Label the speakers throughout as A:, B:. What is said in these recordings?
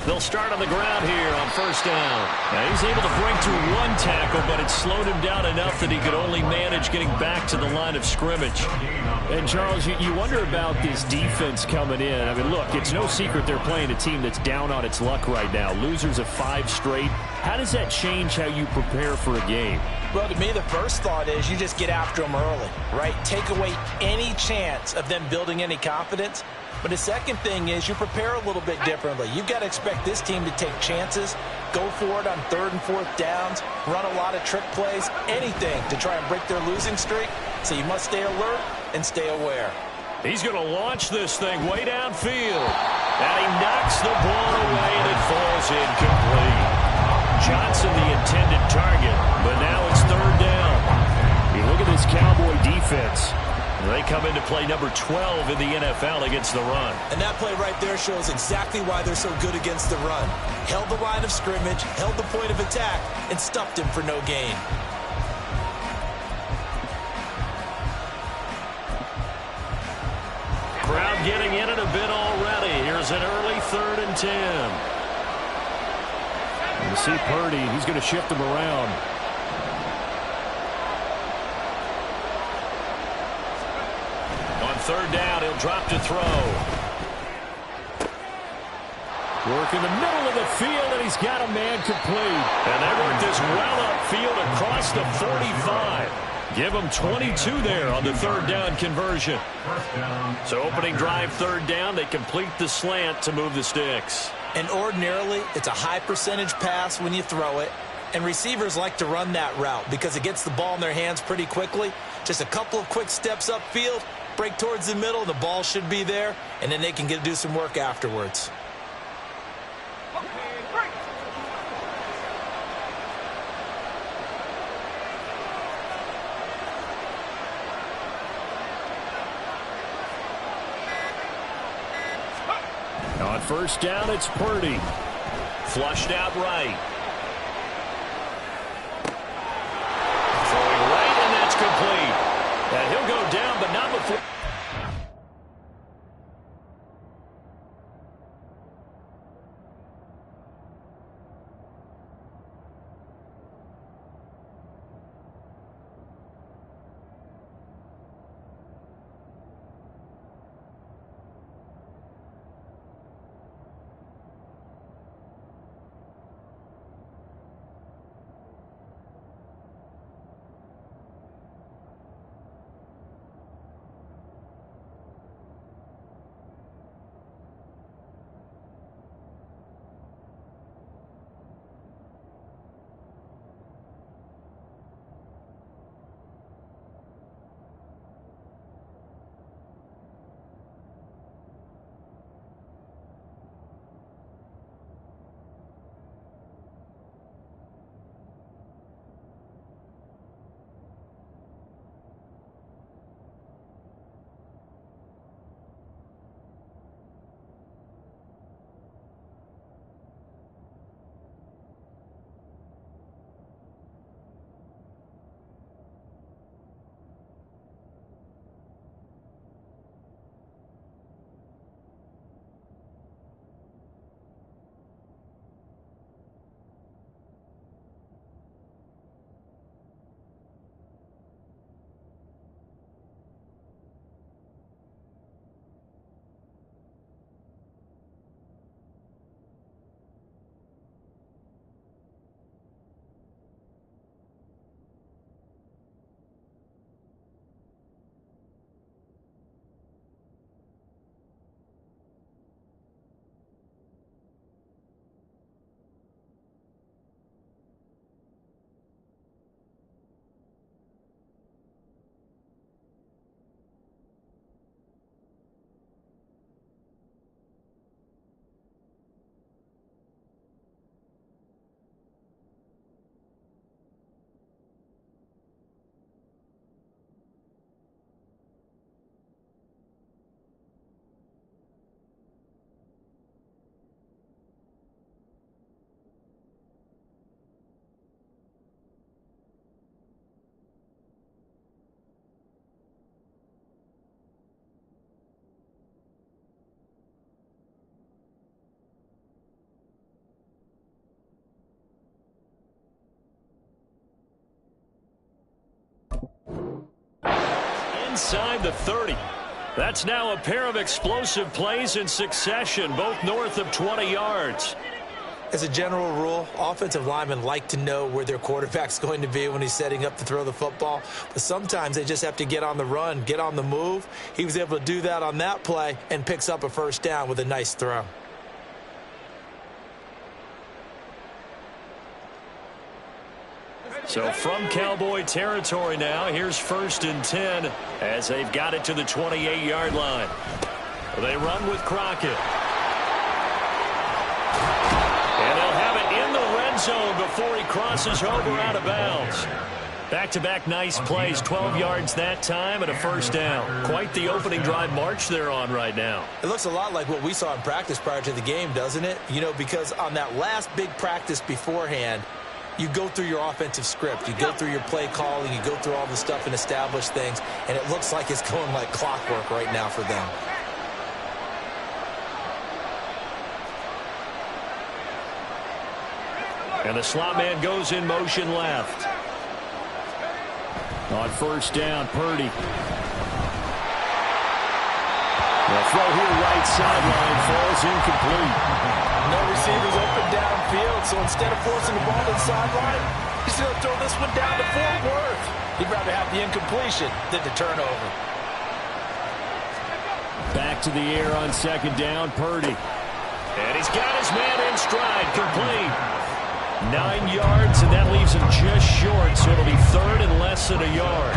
A: They'll start on the ground here on first down. Now he's able to break through one tackle, but it slowed him down enough that he could only manage getting back to the line of scrimmage.
B: And, Charles, you wonder about this defense coming in. I mean, look, it's no secret they're playing a team that's down on its luck right now. Losers of 5 straight. How does that change how you prepare for a game?
C: Well, to me, the first thought is you just get after them early, right? Take away any chance of them building any confidence. But the second thing is you prepare a little bit differently. You've got to expect this team to take chances, go for it on 3rd and 4th downs, run a lot of trick plays, anything to try and break their losing streak. So you must stay alert and stay aware.
A: He's going to launch this thing way downfield. And he knocks the ball away, and it falls incomplete. Johnson the intended target, but now it's 3rd down.
B: You look at this Cowboy defense.
A: They come into play number 12 in the NFL against the run.
D: And that play right there shows exactly why they're so good against the run. Held the line of scrimmage, held the point of attack, and stuffed him for no gain.
A: Crowd getting in it a bit already. Here's an early 3rd and 10.
B: You see Purdy, he's going to shift him around.
A: On 3rd down, he'll drop to throw.
B: Work in the middle of the field, and he's got a man complete.
A: And they work this well upfield across the 45. Give them 22 there on the 3rd down conversion. So opening drive 3rd down, they complete the slant to move the sticks.
C: And ordinarily, it's a high percentage pass when you throw it. And receivers like to run that route because it gets the ball in their hands pretty quickly. Just a couple of quick steps upfield, break towards the middle, the ball should be there, and then they can do some work afterwards.
B: On 1st down, it's Purdy.
A: Flushed out right. Throwing right, and that's complete. And he'll go down, but not before. inside the 30. That's now a pair of explosive plays in succession, both north of 20 yards.
C: As a general rule, offensive linemen like to know where their quarterback's going to be when he's setting up to throw the football. But sometimes they just have to get on the run, get on the move. He was able to do that on that play and picks up a first down with a nice throw.
A: So from Cowboy territory now, here's 1st and 10 as they've got it to the 28-yard line. They run with Crockett. And they'll have it in the red zone before he crosses over out of bounds. Back-to-back nice plays, 12 yards that time and a first down. Quite the opening drive march they're on right now.
C: It looks a lot like what we saw in practice prior to the game, doesn't it? You know, because on that last big practice beforehand, you go through your offensive script. You go through your play calling. You go through all the stuff and establish things. And it looks like it's going like clockwork right now for them.
A: And the slot man goes in motion left.
B: On first down, Purdy. The throw here right sideline falls incomplete.
C: No receivers open downfield, so instead of forcing the ball to the sideline, he's going to throw this one down to Fort Worth. He'd rather have the incompletion than the turnover.
B: Back to the air on second down, Purdy.
A: And he's got his man in stride, complete. 9 yards, and that leaves him just short, so it'll be 3rd and less than a yard.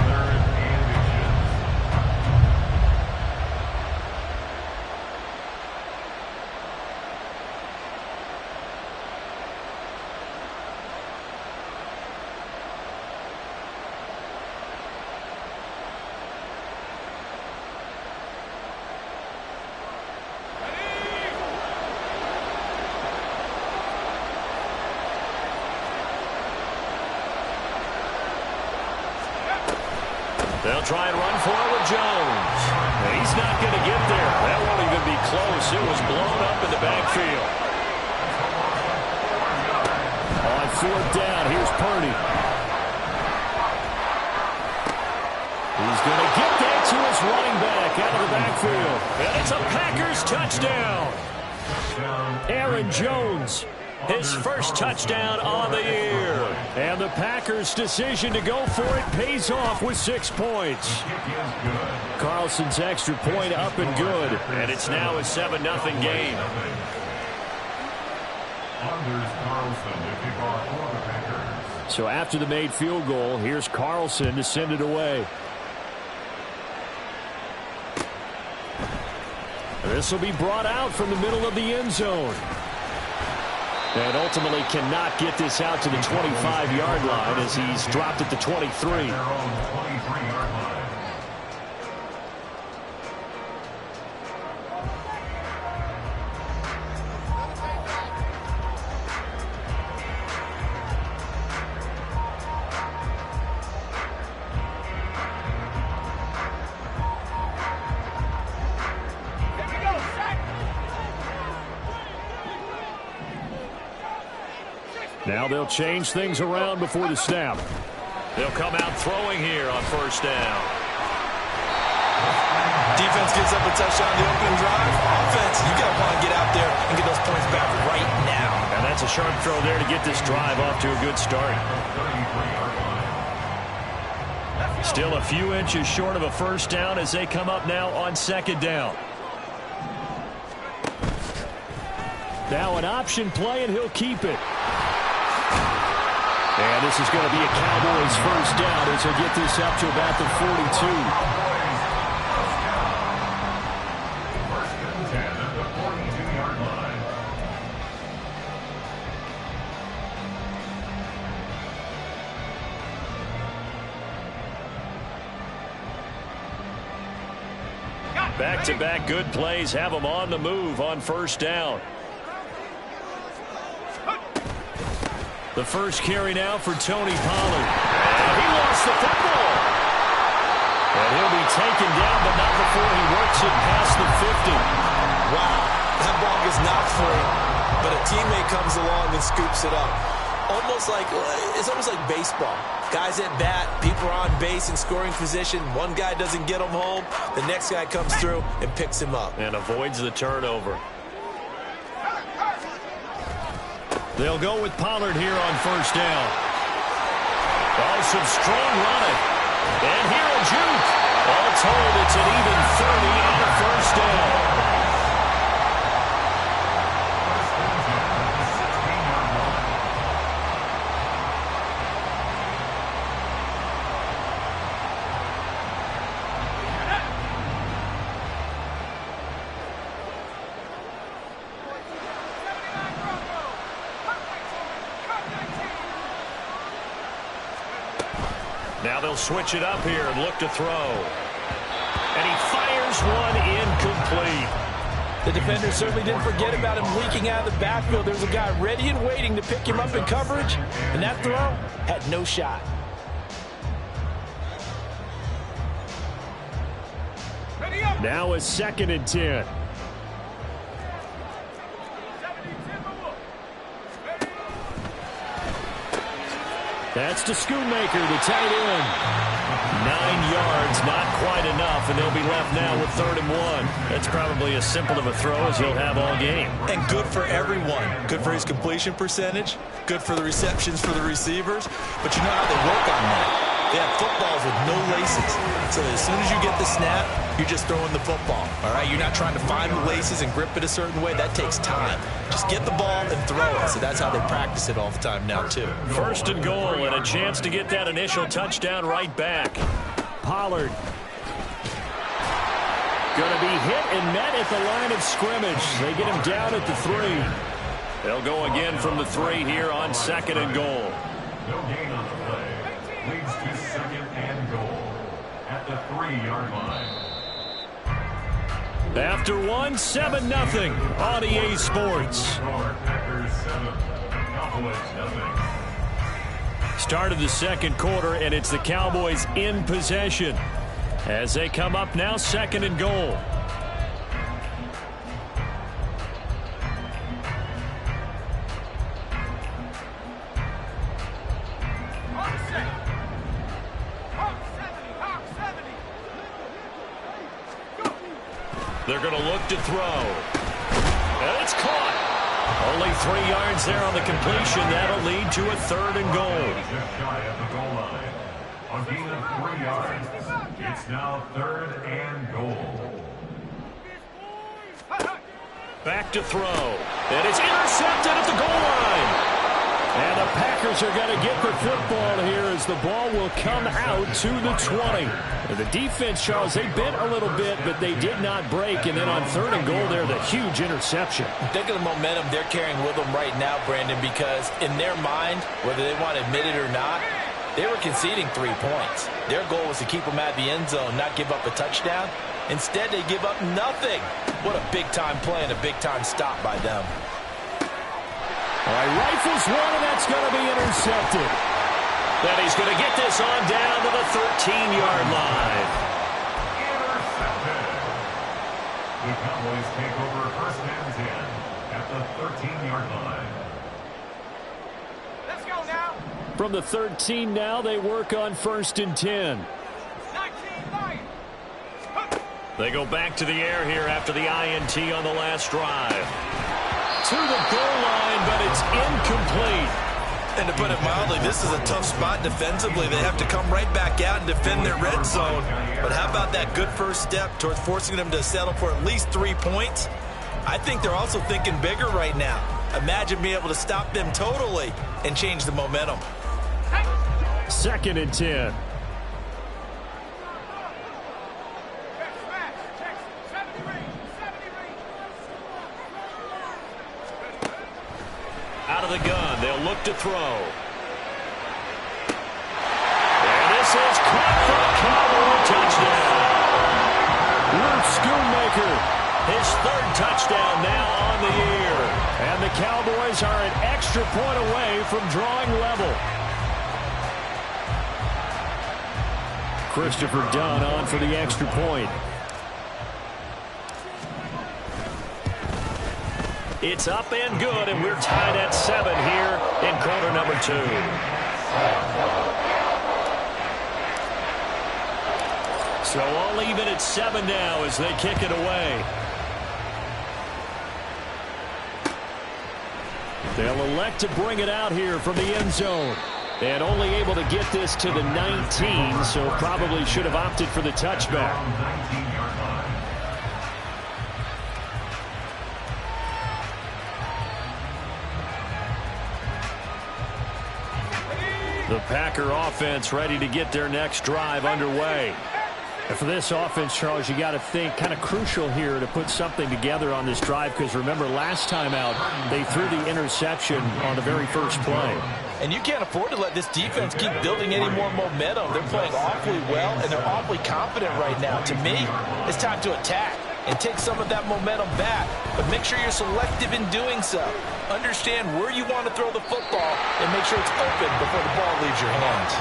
A: They'll try and run for it with Jones. He's not going to get there. That won't even be close. It was blown up in the backfield.
B: On 4th down, here's Purdy. He's going to get that to his running back out of the backfield.
A: And it's a Packers touchdown.
B: Aaron Jones.
A: His first touchdown on the year.
B: And the Packers' decision to go for it pays off with 6 points. Carlson's extra point up and good.
A: And it's now a 7-0 game.
B: So after the made field goal, here's Carlson to send it away. This will be brought out from the middle of the end zone. And ultimately cannot get this out to the 25-yard line as he's dropped at the 23. Now they'll change things around before the snap.
A: They'll come out throwing here on first down.
C: Defense gives up a touchdown on the opening drive. Offense, you got to want to get out there and get those points back right now.
A: And that's a sharp throw there to get this drive off to a good start. Still a few inches short of a first down as they come up now on second down.
B: Now an option play, and he'll keep it. And this is going to be a Cowboys first down as he'll get this up to about the 42.
A: Back-to-back good plays have them on the move on first down. The first carry now for Tony Pollard. And he lost the football. And he'll be taken down, but not before he works it past the 50.
C: Wow, that ball gets knocked free, but a teammate comes along and scoops it up.
D: It's almost like baseball. Guys at bat, people are on base in scoring position. One guy doesn't get him home. The next guy comes through and picks him up.
A: And avoids the turnover.
B: They'll go with Pollard here on first down.
A: Oh, some strong running. And here a juke. All told, it's an even 30 and a first down. Now they'll switch it up here and look to throw. And he fires one incomplete.
C: The defender certainly didn't forget about him leaking out of the backfield. There's a guy ready and waiting to pick him up in coverage, and that throw had no shot.
B: Now a 2nd and 10. That's to Schoonmaker, the tight end.
A: 9 yards, not quite enough, and they'll be left now with 3rd and 1. That's probably as simple of a throw as he'll have all game.
D: And good for everyone. Good for his completion percentage. Good for the receptions for the receivers. But you know how they work on that. They have footballs with no laces. So as soon as you get the snap, you're just throwing the football. All right? You're not trying to find the laces and grip it a certain way. That takes time. Just get the ball and throw it. So that's how they practice it all the time now, too.
A: 1st and goal, and a chance to get that initial touchdown right back.
B: Pollard. Going to be hit and met at the line of scrimmage. They get him down at the 3.
A: They'll go again from the 3 here on 2nd and goal.
E: No gain on the play. Leads to 2nd and goal at the 3-yard line.
A: After 1, 7-0 on EA Sports.
E: Packers 7, Cowboys 0.
A: Start of the 2nd quarter, and it's the Cowboys in possession as they come up now 2nd and goal. They're going to look to throw. And it's caught. Only 3 yards there on the completion. That'll lead to a 3rd and goal.
E: Just shy of the goal line. On gain of 3 yards. It's now 3rd and goal.
A: Back to throw. And it's intercepted at the goal line.
B: And the Packers are going to get the football here as the ball will come out to the 20. And the defense, Charles, they bit a little bit, but they did not break. And then on 3rd and goal there, the huge interception.
C: Think of the momentum they're carrying with them right now, Brandon, because in their mind, whether they want to admit it or not, they were conceding 3 points. Their goal was to keep them out of the end zone, not give up a touchdown. Instead, they give up nothing. What a big-time play and a big-time stop by them.
B: All right, rifles one, and that's going to be intercepted.
A: Then he's going to get this on down to the 13-yard line.
E: Intercepted. The Cowboys take over 1st and 10 at the 13-yard line.
F: Let's go now.
B: From the 13 now, they work on 1st and 10.
F: 19 Lions.
A: They go back to the air here after the INT on the last drive. To the goal line, but it's incomplete.
D: And to put it mildly, this is a tough spot defensively. They have to come right back out and defend their red zone. But how about that good first step towards forcing them to settle for at least 3 points? I think they're also thinking bigger right now. Imagine being able to stop them totally and change the momentum.
B: 2nd and 10.
A: Out of the gun, they'll look to throw. And this is caught for a Cowboy touchdown.
B: Luke Schoonmaker,
A: His 3rd touchdown now on the year.
B: and the Cowboys are an extra point away from drawing level. Christopher Dunn on for the extra point.
A: It's up and good, and we're tied at 7 here in quarter number 2. So all even at 7 now as they kick it away. They'll elect to bring it out here from the end zone. And only able to get this to the 19, so probably should have opted for the touchback. The Packer offense ready to get their next drive underway.
B: And for this offense, Charles, you got to think kind of crucial here to put something together on this drive, because remember last time out they threw the interception on the very first play.
C: And you can't afford to let this defense keep building any more momentum. They're playing awfully well, and they're awfully confident right now. To me, it's time to attack and take some of that momentum back. But make sure you're selective in doing so. Understand where you want to throw the football and make sure it's open before the ball leaves your hands.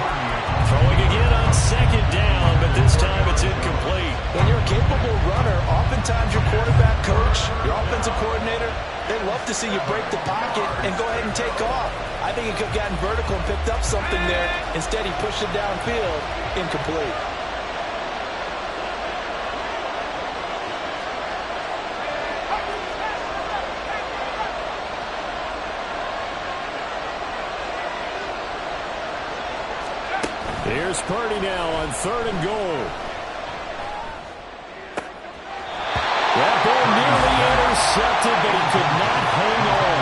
A: Throwing again on second down, but this time it's incomplete.
C: When you're a capable runner, oftentimes your quarterback coach, your offensive coordinator, they love to see you break the pocket and go ahead and take off. I think he could have gotten vertical and picked up something there. Instead, he pushed it downfield. Incomplete.
B: Here's Purdy now on 3rd and goal. That ball nearly intercepted, but he could not hang on.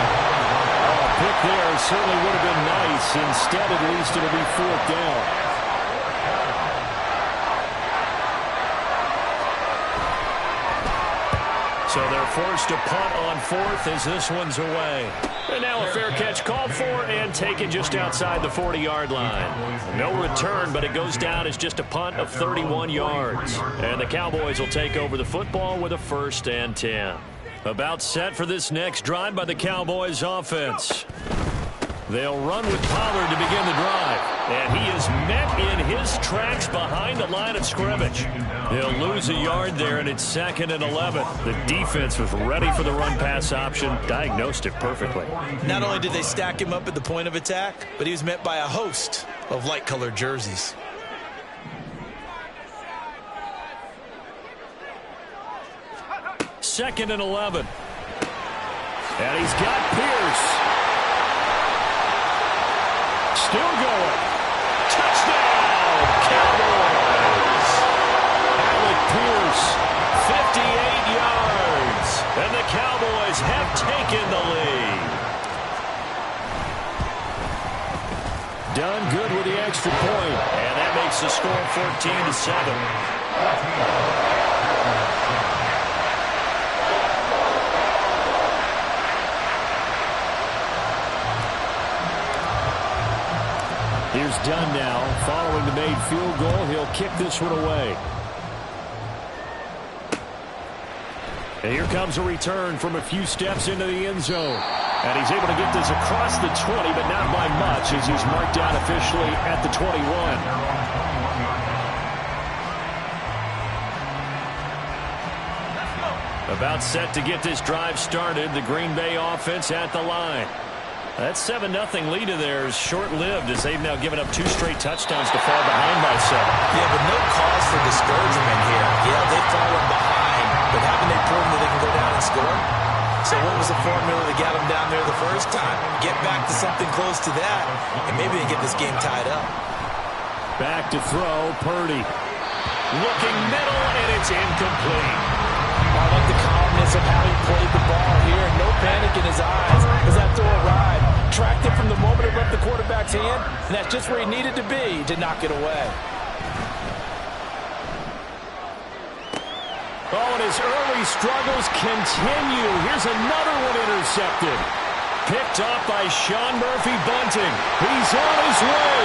B: A pick there certainly would have been nice. Instead, at least it'll be 4th down.
A: So they're forced to punt on 4th as this one's away. And now a fair catch called for and taken just outside the 40-yard line. No return, but it goes down as just a punt of 31 yards. And the Cowboys will take over the football with a 1st and 10. About set for this next drive by the Cowboys offense. They'll run with Pollard to begin the drive. And he is met in his tracks behind the line of scrimmage. They'll lose a yard there, and it's 2nd and 11. The defense was ready for the run-pass option, diagnosed it perfectly.
C: Not only did they stack him up at the point of attack, but he was met by a host of light-colored jerseys.
A: Second and 11. And he's got Pierce. Still going. Touchdown, Cowboys. Alec Pierce, 58 yards. And the Cowboys have taken the lead.
B: Done good with the extra point.
A: And that makes the score 14-7.
B: Here's Dunn now. Following the made field goal, he'll kick this one away.
A: And here comes a return from a few steps into the end zone. And he's able to get this across the 20, but not by much as he's marked down officially at the 21. About set to get this drive started. The Green Bay offense at the line. That 7-0 lead of theirs short-lived as they've now given up 2 straight touchdowns to fall behind by 7.
C: Yeah, but no cause for discouragement here. Yeah, they've fallen behind, but haven't they proven that they can go down and score? So what was the formula that got them down there the first time? Get back to something close to that, and maybe they get this game tied up.
B: Back to throw, Purdy.
A: Looking middle, and it's incomplete.
C: I like the calmness of how he played the ball here. No panic in his eyes as that throw arrived. Tracked it from the moment it left the quarterback's hand, and that's just where he needed to be to knock it away.
B: Oh, and his early struggles continue. Here's another one intercepted.
A: Picked off by Sean Murphy-Bunting. He's on his way.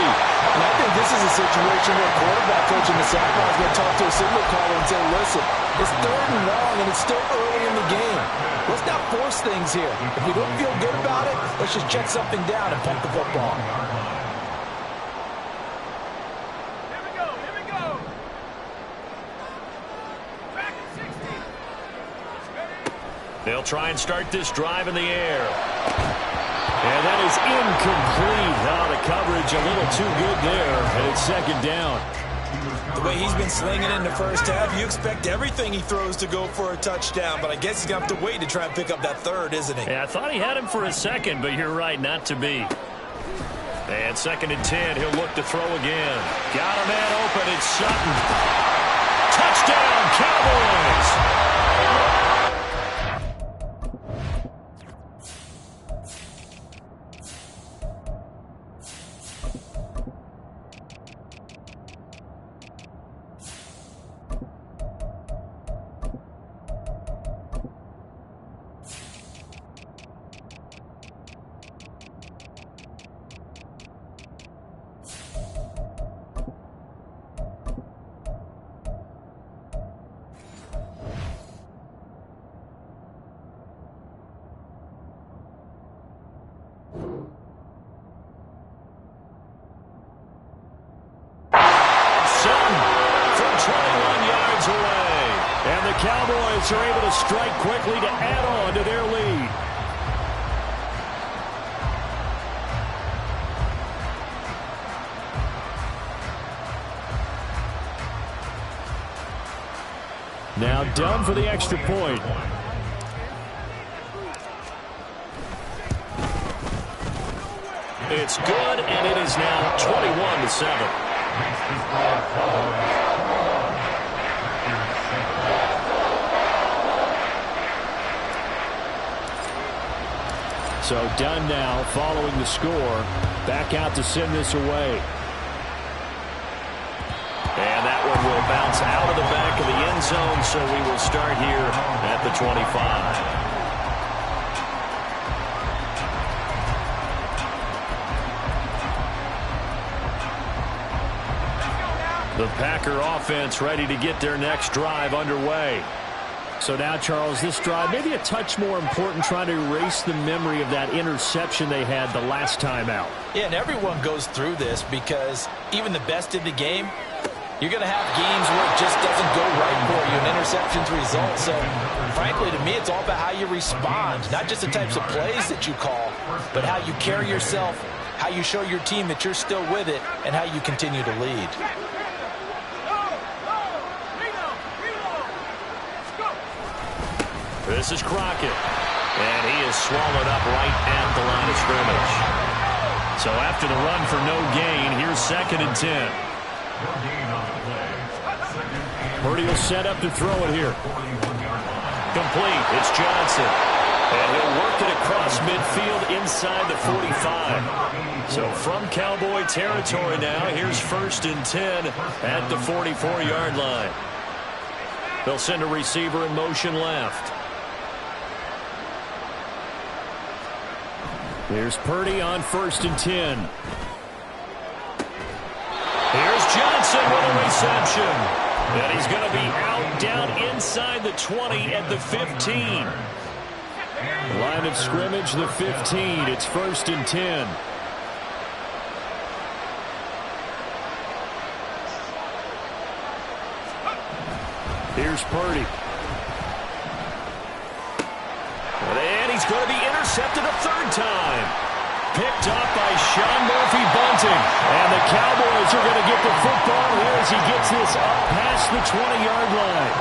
C: And I think this is a situation where a quarterback coach in the sideline is going to talk to a signal caller and say, listen, it's 3rd and long, and it's still early in the game. Let's not force things here. If we don't feel good about it, let's just check something down and punt the football.
F: Here we go. Here we go. Back at 60.
A: They'll try and start this drive in the air.
B: And that is incomplete. The coverage a little too good there, and it's second down.
C: The way he's been slinging in the first half, you expect everything he throws to go for a touchdown, but I guess he's going to have to wait to try and pick up that third, isn't he?
A: Yeah, I thought he had him for a second, but you're right, not to be. And 2nd and 10, he'll look to throw again. Got a man open, it's Sutton. Touchdown, Cowboys!
B: Cowboys are able to strike quickly to add on to their lead. Now done for the extra point.
A: It's good, and it is now 21-7.
B: So done now following the score. Back out to send this away.
A: And that one will bounce out of the back of the end zone, so we will start here at the 25. The Packer offense ready to get their next drive underway.
B: So now, Charles, this drive maybe a touch more important, trying to erase the memory of that interception they had the last time out.
C: Yeah, and everyone goes through this because even the best in the game, you're going to have games where it just doesn't go right for you, and interceptions result. So, frankly, to me, it's all about how you respond, not just the types of plays that you call, but how you carry yourself, how you show your team that you're still with it, and how you continue to lead.
A: This is Crockett, and he is swallowed up right at the line of scrimmage. So after the run for no gain, here's 2nd and 10.
B: Purdy will set up to throw it here.
A: Complete. It's Johnson. And he'll work it across midfield inside the 45. So from Cowboy territory now, here's 1st and 10 at the 44-yard line. They'll send a receiver in motion left.
B: Here's Purdy on 1st and 10.
A: Here's Johnson with a reception. And he's going to be out down inside the 20 at the 15.
B: Line of scrimmage, the 15. It's 1st and 10. Here's Purdy.
A: And he's going to be intercepted a 3rd time. Picked up by Sean Murphy-Bunting.
B: And the Cowboys are going to get the football here as he gets this up past the 20-yard line.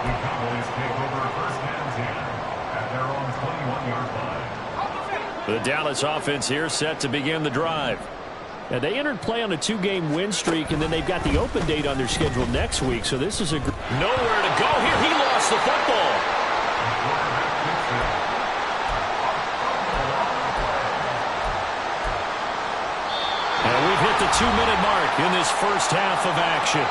E: The Cowboys take over 1st and 10 at their own 21-yard line.
A: The Dallas offense here set to begin the drive.
B: Now, they entered play on a 2-game win streak, and then they've got the open date on their schedule next week, so this is a...
A: Nowhere to go here. He lost the football.
B: And we've hit the 2-minute mark in this first half of action.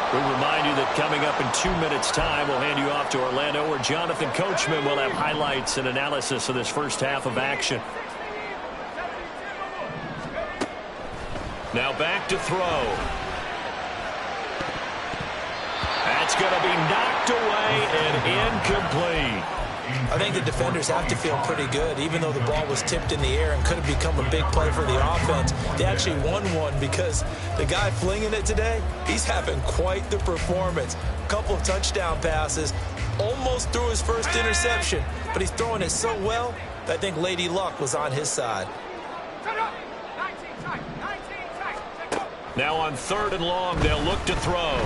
A: We remind you that coming up in 2 minutes' time, we'll hand you off to Orlando, where Jonathan Coachman will have highlights and analysis of this first half of action. Now back to throw. That's going to be knocked away and incomplete.
C: I think the defenders have to feel pretty good. Even though the ball was tipped in the air and could have become a big play for the offense, they actually won one because the guy flinging it today, he's having quite the performance. A couple of touchdown passes, almost threw his first interception, but he's throwing it so well that I think Lady Luck was on his side.
A: Now on 3rd and long, they'll look to throw.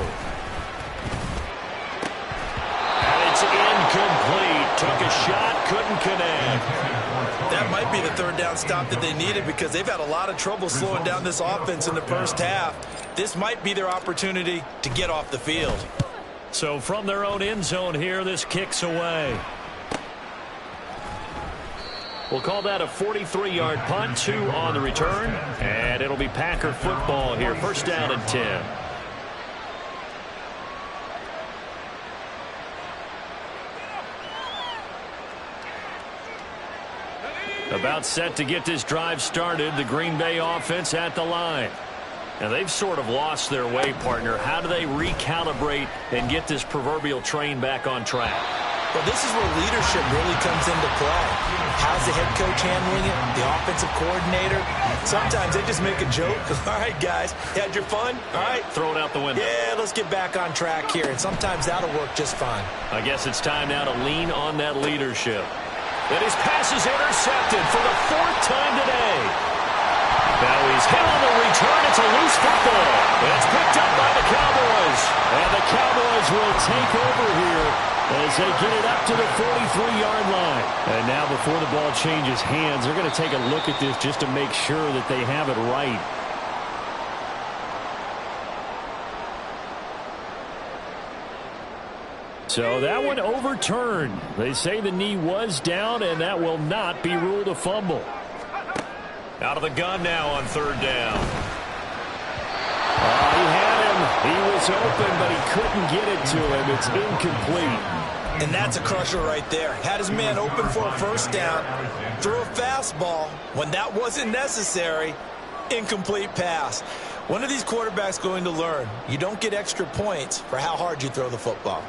A: And it's incomplete. Took a shot, couldn't connect.
C: That might be the 3rd down stop that they needed because they've had a lot of trouble slowing down this offense in the first half. This might be their opportunity to get off the field.
A: So from their own end zone here, this kicks away. We'll call that a 43-yard punt, 2 on the return. And it'll be Packer football here, 1st down and 10. About set to get this drive started, the Green Bay offense at the line. Now they've sort of lost their way, partner. How do they recalibrate and get this proverbial train back on track?
C: Well, this is where leadership really comes into play. How's the head coach handling it? The offensive coordinator? Sometimes they just make a joke. All right, guys, had your fun? All right.
A: Throw it out the window.
C: Yeah, let's get back on track here. And sometimes that'll work just fine.
A: I guess it's time now to lean on that leadership. And his pass is intercepted for the 4th time today. Now he's hit on the return. It's a loose football. And it's picked up by the Cowboys. And the Cowboys will take over here as they get it up to the 43-yard line. And now before the ball changes hands, they're going to take a look at this just to make sure that they have it right. So that one overturned. They say the knee was down, and that will not be ruled a fumble. Out of the gun now on 3rd down. He had him. He was open, but he couldn't get it to him. It's incomplete.
C: And that's a crusher right there. Had his man open for a 1st down. Threw a fastball when that wasn't necessary. Incomplete pass. One of these quarterbacks going to learn. You don't get extra points for how hard you throw the football.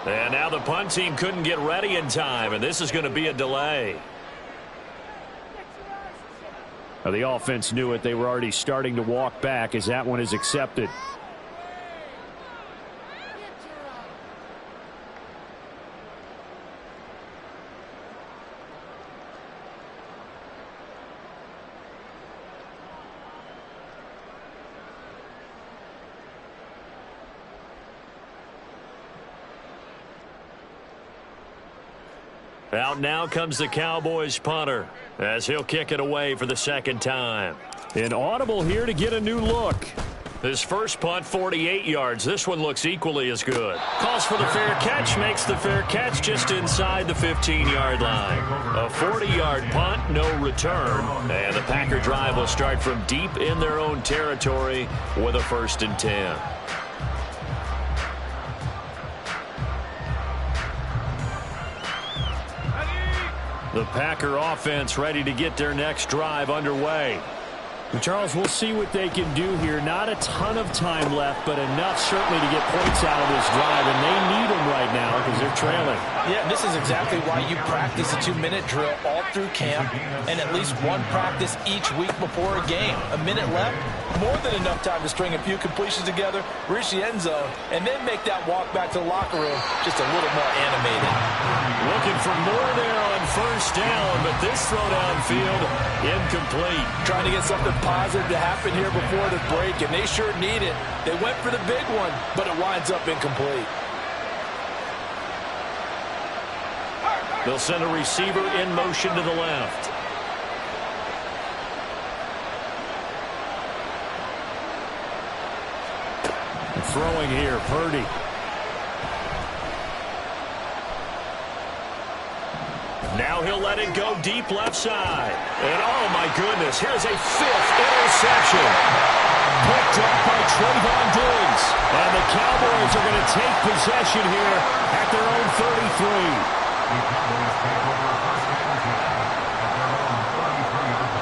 A: And now the punt team couldn't get ready in time, and this is going to be a delay.
B: The offense knew it. They were already starting to walk back as that one is accepted.
A: Out now comes the Cowboys punter as he'll kick it away for the 2nd time.
B: An audible here to get a new look.
A: His first punt, 48 yards. This one looks equally as good. Calls for the fair catch, makes the fair catch just inside the 15-yard line. A 40-yard punt, no return. And the Packer drive will start from deep in their own territory with a 1st and 10. The Packer offense ready to get their next drive underway.
B: Charles, we'll see what they can do here. Not a ton of time left, but enough certainly to get points out of this drive, and they need them right now because they're trailing.
C: Yeah, this is exactly why you practice a 2-minute drill all through camp and at least one practice each week before a game. A minute left, more than enough time to string a few completions together, reach the end zone, and then make that walk back to the locker room just a little more animated.
A: Looking for more there on 1st down, but this throw downfield incomplete.
C: Trying to get something positive to happen here before the break, and they sure need it. They went for the big one, but it winds up incomplete.
A: They'll send a receiver in motion to the left.
B: Throwing here, Purdy.
A: Now he'll let it go deep left side. And oh my goodness, here's a 5th interception. Picked up by Trayvon Diggs. And the Cowboys are going to take possession here at their own 33.
E: The Cowboys take over first and 10 at their own 33-yard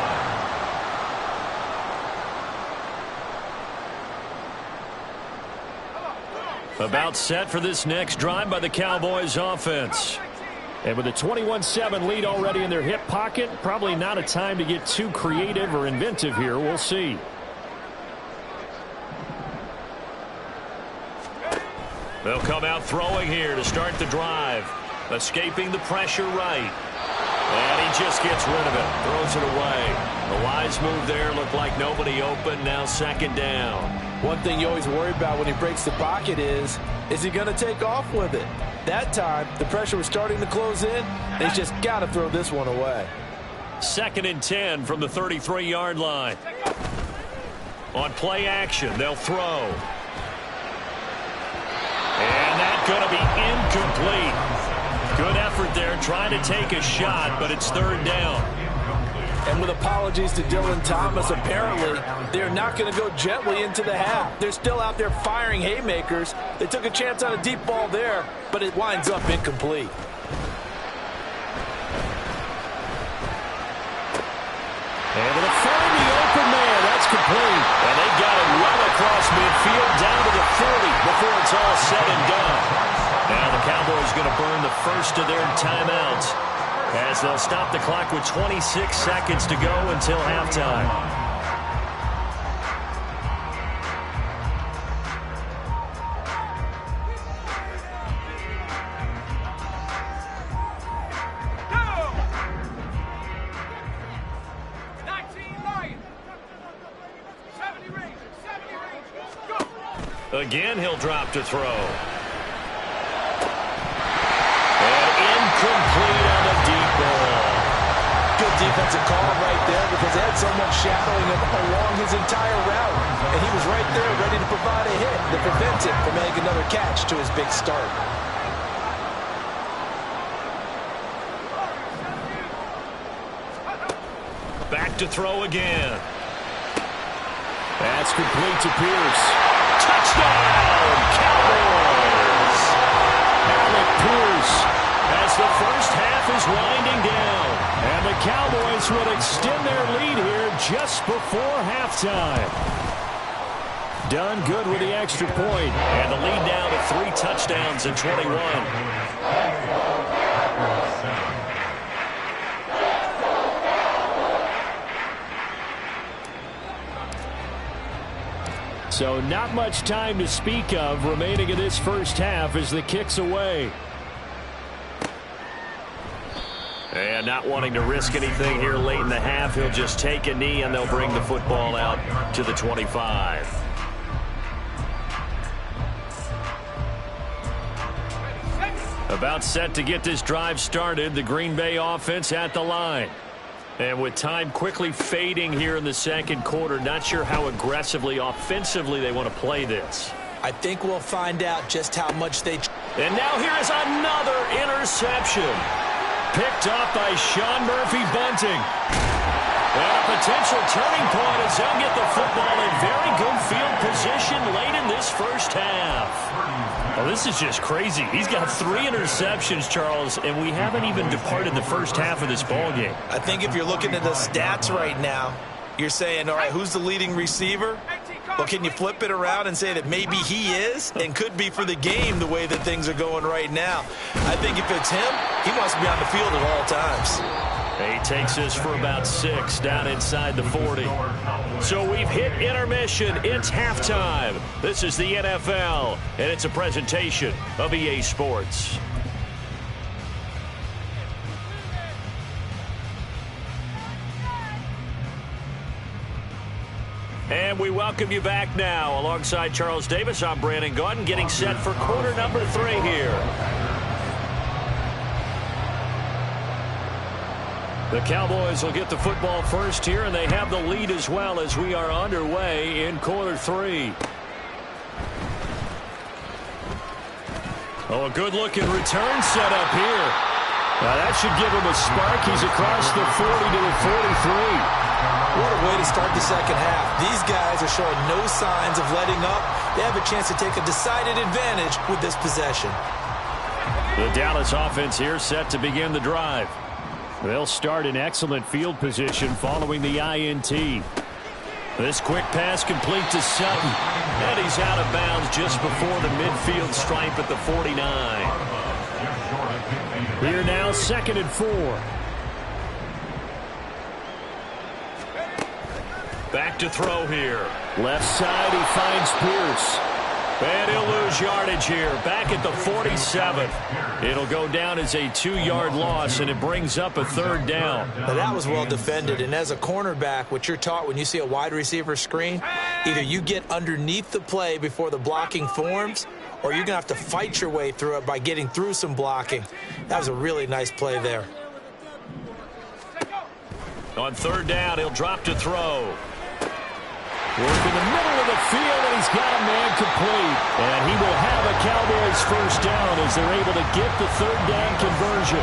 E: line.
A: About set for this next drive by the Cowboys offense.
B: And with a 21-7 lead already in their hip pocket, probably not a time to get too creative or inventive here. We'll see.
A: They'll come out throwing here to start the drive. Escaping the pressure right. And he just gets rid of it. Throws it away. The wise move there. Looked like nobody open. Now 2nd down.
C: One thing you always worry about when he breaks the pocket is he going to take off with it? That time, the pressure was starting to close in, and he's just got to throw this one away.
A: 2nd and 10 from the 33-yard line. On play action, they'll throw. And that's going to be incomplete. Good effort there, trying to take a shot, but it's 3rd down.
C: And with apologies to Dylan Thomas, apparently they're not going to go gently into the half. They're still out there firing haymakers. They took a chance on a deep ball there, but it winds up incomplete.
B: And with a find the open man, that's complete.
A: And they got it well across midfield down to the 40 before it's all said and done. Now the Cowboys going to burn the first of their timeouts, as they'll stop the clock with 26 seconds to go until halftime. Again, he'll drop to throw. And incomplete on the deep ball.
C: Good defensive call right there, because they had someone shadowing him along his entire route. And he was right there ready to provide a hit that prevents him from making another catch to his big start.
A: Back to throw again.
B: That's complete to Pierce.
A: Touchdown, Cowboys!
B: Alec Pierce,
A: as the first half is winding down.
B: And the Cowboys will extend their lead here just before halftime. Done good with the extra point.
A: And the lead now to 3 touchdowns in 21.
B: So not much time to speak of remaining in this first half as the kick's away.
A: And not wanting to risk anything here late in the half, he'll just take a knee and they'll bring the football out to the 25. About set to get this drive started, the Green Bay offense at the line. And with time quickly fading here in the second quarter, not sure how aggressively, offensively they want to play this.
C: I think we'll find out just how much they...
A: And now here is another interception. Picked up by Sean Murphy Bunting. And a potential turning point as they'll get the football in very good field position late in this first half. Oh, this is just crazy. He's got 3 interceptions, Charles, and we haven't even departed the first half of this ball game.
C: I think if you're looking at the stats right now, you're saying, all right, who's the leading receiver? Well, can you flip it around and say that maybe he is and could be for the game the way that things are going right now? I think if it's him, he must be on the field at all times.
A: He takes us for about 6 down inside the 40. So we've hit intermission. It's halftime. This is the NFL, and it's a presentation of EA Sports. And we welcome you back now. Alongside Charles Davis, I'm Brandon Gaudin, getting set for quarter number 3 here. The Cowboys will get the football first here, and they have the lead as well as we are underway in quarter 3. Oh, a good-looking return set up here.
B: That should give him a spark. He's across the 40 to the 43.
C: What a way to start the second half. These guys are showing no signs of letting up. They have a chance to take a decided advantage with this possession.
B: The Dallas offense here set to begin the drive. They'll start in excellent field position following the INT. This quick pass complete to Sutton. And he's out of bounds just before the midfield stripe at the 49. Here now, 2nd and 4. Back to throw here. Left side, he finds Pierce. And he'll lose yardage here. Back at the 47. It'll go down as a 2-yard loss, and it brings up a 3rd down.
C: Now that was well defended, and as a cornerback, what you're taught when you see a wide receiver screen, either you get underneath the play before the blocking forms, or you're going to have to fight your way through it by getting through some blocking. That was a really nice play there.
B: On 3rd down, he'll drop to throw. Work in the middle of the field, and he's got a man complete. And he will have a Cowboys 1st down as they're able to get the 3rd down conversion.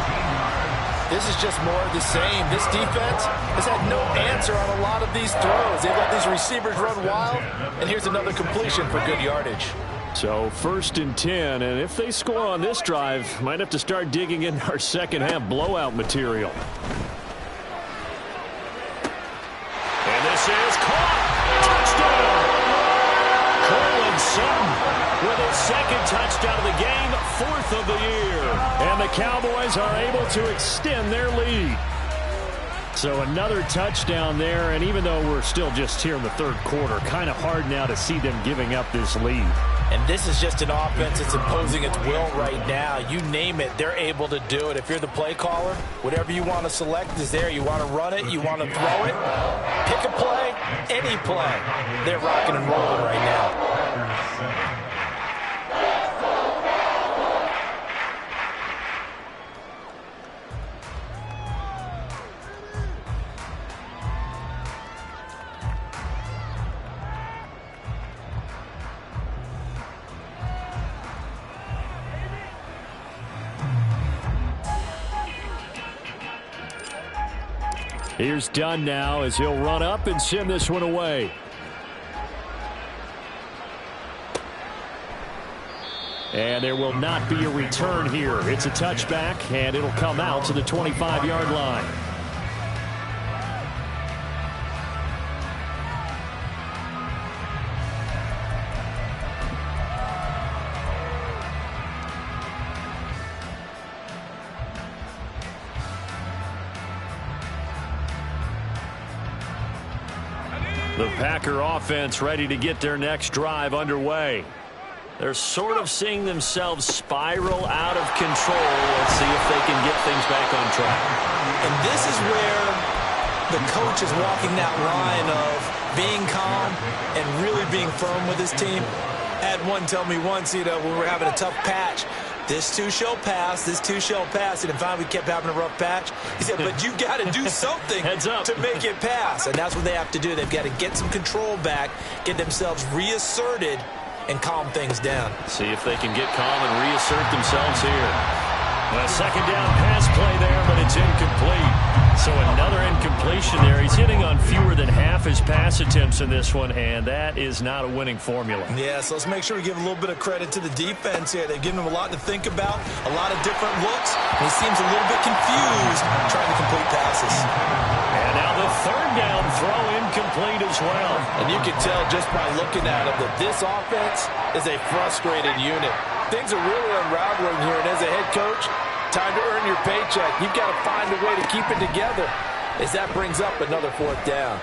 C: This is just more of the same. This defense has had no answer on a lot of these throws. They've let these receivers run wild, and here's another completion for good yardage.
B: So 1st and 10, and if they score on this drive, might have to start digging in our second half blowout material. And this is caught. Touchdown. Cortland Sutton with his 2nd touchdown of the game, 4th of the year. And the Cowboys are able to extend their lead. So another touchdown there, and even though we're still just here in the 3rd quarter, kind of hard now to see them giving up this lead.
C: And this is just an offense that's imposing its will right now. You name it, they're able to do it. If you're the play caller, whatever you want to select is there. You want to run it, you want to throw it, pick a play, any play. They're rocking and rolling right now.
B: Here's Dunn now as he'll run up and send this one away. And there will not be a return here. It's a touchback, and it'll come out to the 25-yard line. The Packer offense ready to get their next drive underway. They're sort of seeing themselves spiral out of control. Let's see if they can get things back on track.
C: And this is where the coach is walking that line of being calm and really being firm with his team. I had one tell me once, when we were having a tough patch, this too shall pass, this too shall pass. And finally we kept having a rough patch. He said, but you got to do something to make it pass. And that's what they have to do. They've got to get some control back, get themselves reasserted, and calm things down.
B: See if they can get calm and reassert themselves here. A 2nd down pass play there, but it's incomplete. So another incompletion there. He's hitting on fewer than half his pass attempts in this one, and that is not a winning formula.
C: Yeah, so let's make sure we give a little bit of credit to the defense here. They've given him a lot to think about, a lot of different looks, and he seems a little bit confused trying to complete passes.
B: And now the 3rd down throw incomplete as well.
C: And you can tell just by looking at him that this offense is a frustrated unit. Things are really unraveling here, and as a head coach, time to earn your paycheck. You've got to find a way to keep it together as that brings up another 4th down.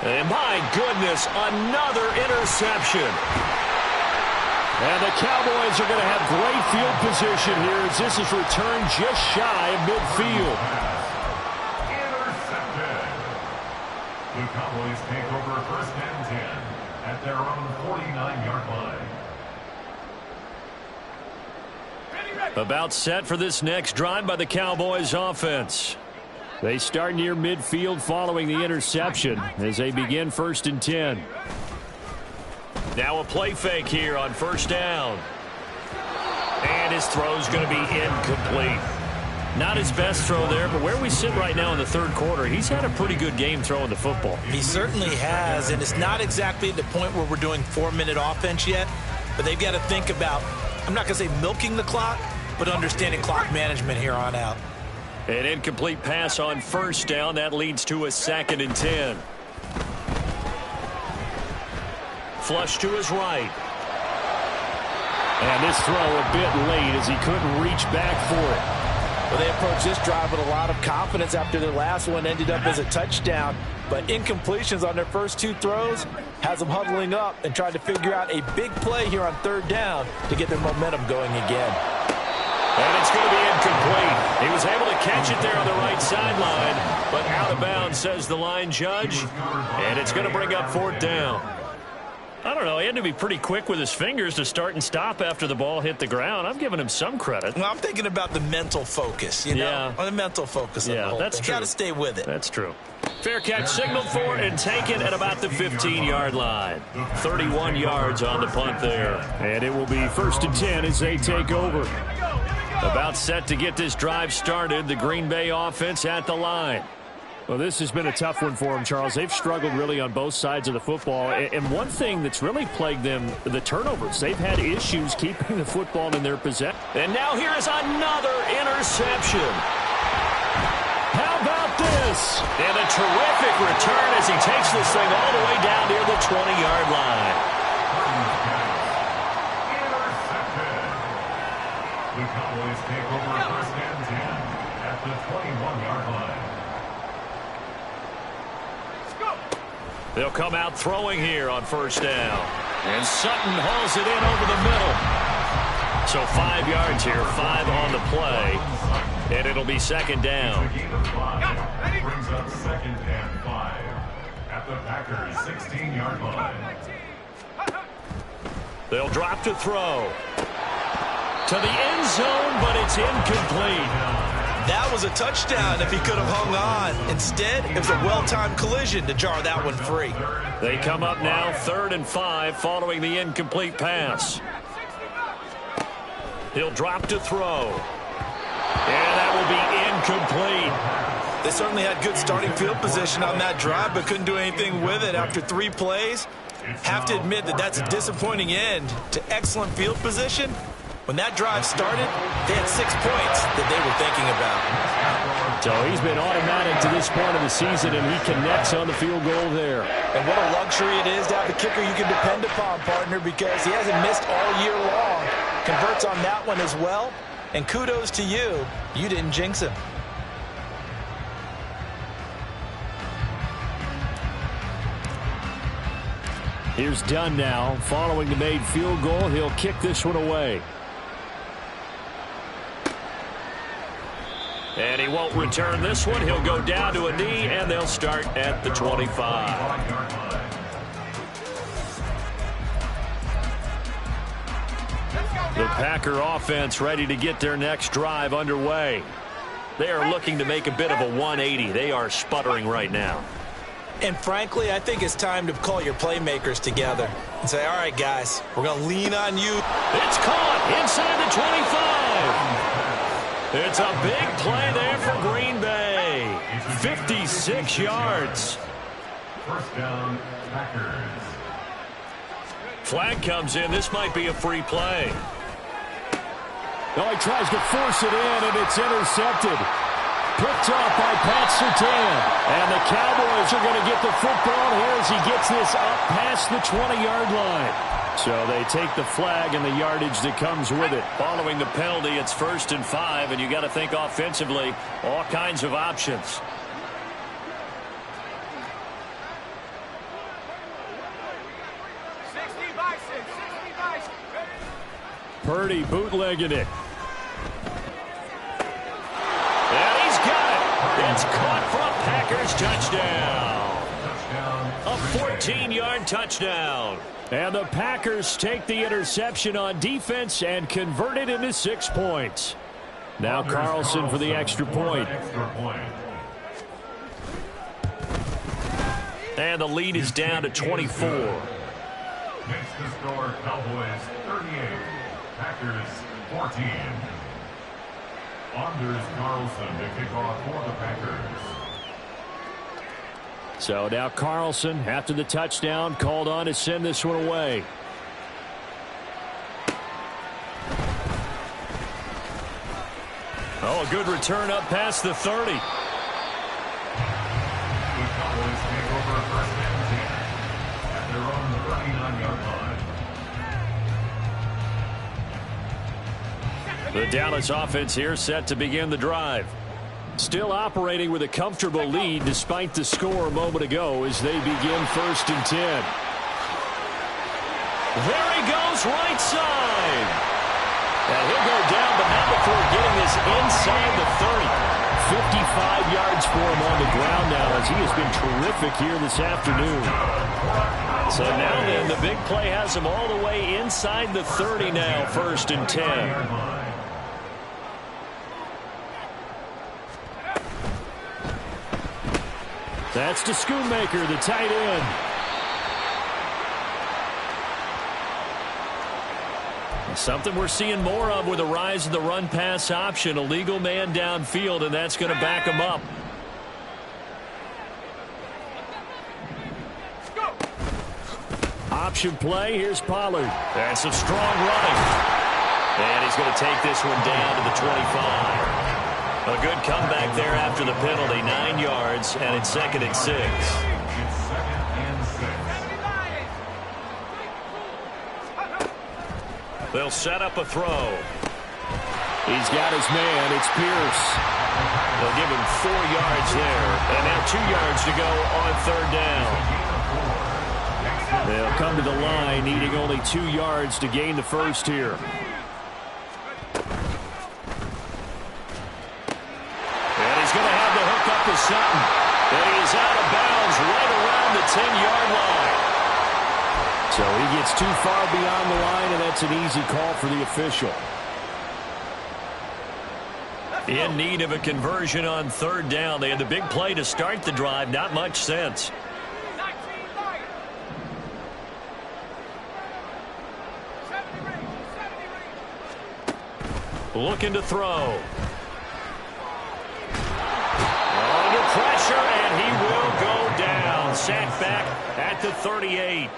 B: And my goodness, another interception. And the Cowboys are going to have great field position here as this is returned just shy of midfield.
E: Intercepted. The Cowboys take over 1st and 10 at their own 49-yard line.
B: About set for this next drive by the Cowboys offense. They start near midfield following the interception as they begin 1st and 10. Now a play fake here on 1st down.
A: And his throw's going to be incomplete. Not his best throw there, but where we sit right now in the third quarter, he's had a pretty good game throwing the football.
C: He certainly has, and it's not exactly at the point where we're doing 4-minute offense yet, but they've got to think about, I'm not going to say milking the clock, but understanding clock management here on out.
A: An incomplete pass on first down. That leads to a 2nd and 10. Flush to his right.
B: And this throw a bit late as he couldn't reach back for it.
C: Well, they approached this drive with a lot of confidence after their last one ended up as a touchdown. But incompletions on their first 2 throws has them huddling up and trying to figure out a big play here on 3rd down to get their momentum going again.
A: And it's going to be incomplete. He was able to catch it there on the right sideline, but out of bounds, says the line judge. And it's going to bring up 4th down. I don't know. He had to be pretty quick with his fingers to start and stop after the ball hit the ground. I'm giving him some credit.
C: Well, I'm thinking about the mental focus, you know? The mental focus of the whole
A: that's
C: thing.
A: true.
C: Got to stay with it.
A: That's true. Fair catch signaled for and taken at about the 15-yard line. 31 yards on the punt there.
B: And it will be 1st and 10 as they take over.
A: About set to get this drive started. The Green Bay offense at the line.
B: Well, this has been a tough one for them, Charles. They've struggled really on both sides of the football. And one thing that's really plagued them, the turnovers. They've had issues keeping the football in their possession.
A: And now here is another interception.
B: How about this?
A: And a terrific return as he takes this thing all the way down near the 20-yard line.
E: The Cowboys take over 1st and 10 at the 21-yard line.
A: They'll come out throwing here on 1st down. And Sutton hauls it in over the middle. So 5 yards here, 5 on the play. And it'll be 2nd down.
E: Brings up 2nd and 5 at the Packers' 16-yard line.
A: They'll drop to throw. To the end zone, but it's incomplete.
C: That was a touchdown if he could have hung on. Instead, it was a well-timed collision to jar that one free.
A: They come up now 3rd and 5 following the incomplete pass. He'll drop to throw. And that will be incomplete.
C: They certainly had good starting field position on that drive, but couldn't do anything with it after 3 plays. Have to admit that that's a disappointing end to excellent field position. When that drive started, they had 6 points that they were thinking about.
B: So he's been automatic to this point of the season, and he connects on the field goal there.
C: And what a luxury it is to have a kicker you can depend upon, partner, because he hasn't missed all year long. Converts on that one as well. And kudos to you. You didn't jinx him.
B: Here's Dunn now. Following the made field goal, he'll kick this one away.
A: And he won't return this one. He'll go down to a knee, and they'll start at the 25. The Packer offense ready to get their next drive underway. They are looking to make a bit of a 180. They are sputtering right now.
C: And frankly, I think it's time to call your playmakers together and say, all right, guys, we're going to lean on you.
A: It's caught inside the 25. It's a big play there for Green Bay. 56 yards.
E: 1st down, Packers.
A: Flag comes in. This might be a free play.
B: Oh, he tries to force it in, and it's intercepted. Picked off by Pat Surtain. And the Cowboys are going to get the football here as he gets this up past the 20-yard line.
A: So they take the flag and the yardage that comes with it. Following the penalty, it's 1st and 5, and you got to think offensively, all kinds of options.
B: Purdy bootlegging it.
A: And he's got it. It's caught for a Packers touchdown. A 14-yard touchdown.
B: And the Packers take the interception on defense and convert it into 6 points. Now Carlson for the extra point.
A: And the lead is down to 24.
E: Makes the score Cowboys 38, Packers 14. Anders Carlson to kick off for the Packers.
B: So now Carlson, after the touchdown, called on to send this one away.
A: Oh, a good return up past the 30.
E: The Cowboys take over first and 10 at their own 39-yard line.
A: The Dallas offense here set to begin the drive.
B: Still operating with a comfortable lead despite the score a moment ago as they begin first and 10.
A: There he goes, right side. And he'll go down, but not before getting this inside the 30.
B: 55 yards for him on the ground now as he has been terrific here this afternoon.
A: So now then, the big play has him all the way inside the 30 now, first and 10.
B: That's to Schoonmaker, the tight end.
A: Something we're seeing more of with the rise of the run-pass option. A legal man downfield, and that's going to back him up.
B: Option play. Here's Pollard.
A: That's some strong running. And he's going to take this one down to the 25. A good comeback there after the penalty. 9 yards, and it's second and 6. They'll set up a throw.
B: He's got his man. It's Pierce.
A: They'll give him 4 yards there. And now 2 yards to go on third down.
B: They'll come to the line, needing only 2 yards to gain the first here.
A: And he's going to have the hook up to Sutton. And he is out of bounds right around the 10-yard line.
B: So he gets too far beyond the line, and that's an easy call for the official.
A: In need of a conversion on third down. They had the big play to start the drive. Not much sense. Looking to throw. Under pressure, and he will go down. Sacked back at the 38.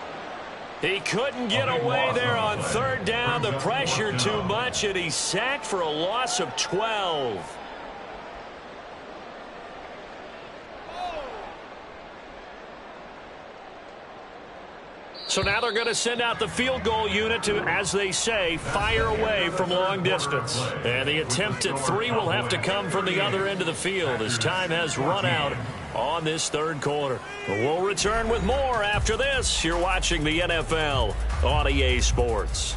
A: He couldn't get away there on third down. The pressure too much, and he's sacked for a loss of 12. So now they're going to send out the field goal unit to, as they say, fire away from long distance. And the attempt at 3 will have to come from the other end of the field as time has run out on this third quarter. We'll return with more after this. You're watching the NFL on EA Sports.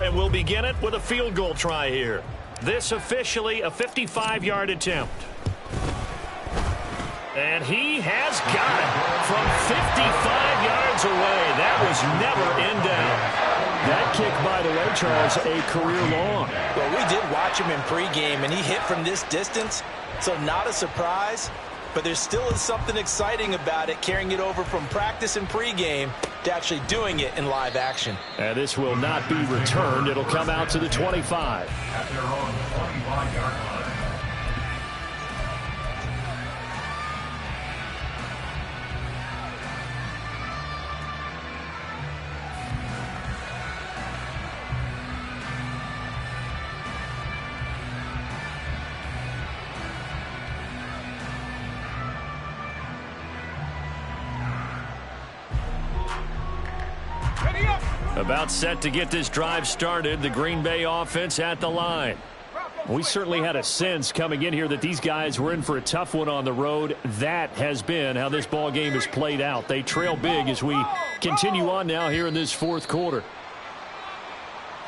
A: And we'll begin it with a field goal try here. This officially a 55-yard attempt. And he has got it from 55 yards away. That was never in doubt.
B: That kick, by the way, Charles, a career long.
C: Well, we did watch him in pregame, and he hit from this distance, so not a surprise. But there still is something exciting about it, carrying it over from practice and pregame to actually doing it in live action.
B: And this will not be returned. It'll come out to the 25.
E: At their own 25-yard line.
A: About set to get this drive started. The Green Bay offense at the line.
B: We certainly had a sense coming in here that these guys were in for a tough one on the road. That has been how this ball game has played out. They trail big as we continue on now here in this fourth quarter.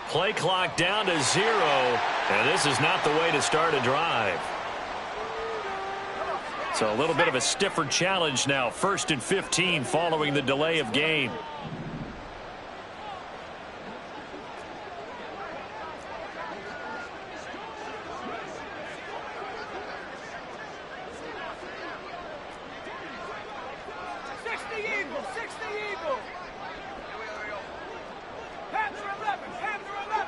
A: Play clock down to 0, and this is not the way to start a drive. So a little bit of a stiffer challenge now. First and 15 following the delay of game.
F: Panther 11, Panther 11.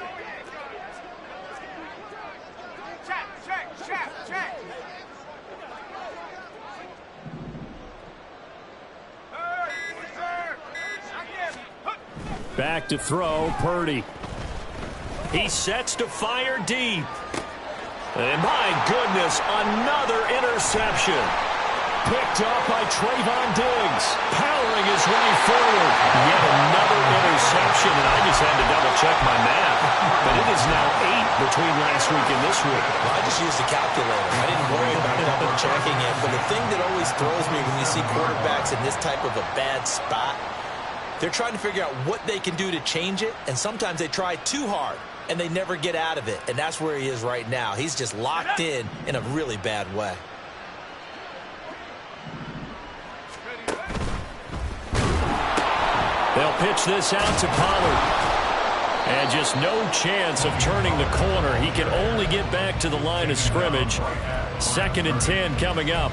B: Back to throw, Purdy.
A: He sets to fire deep. And my goodness, another interception.
B: Picked up by Trayvon Diggs. Powering his way forward.
A: Yet another interception, and I just had to double-check my math. But it is now 8 between last week and this week.
C: Well, I just used a calculator. I didn't worry about double-checking it. But the thing that always throws me when you see quarterbacks in this type of a bad spot, they're trying to figure out what they can do to change it, and sometimes they try too hard, and they never get out of it. And that's where he is right now. He's just locked in a really bad way.
A: They'll pitch this out to Pollard. And just no chance of turning the corner. He can only get back to the line of scrimmage. 2nd and 10 coming up.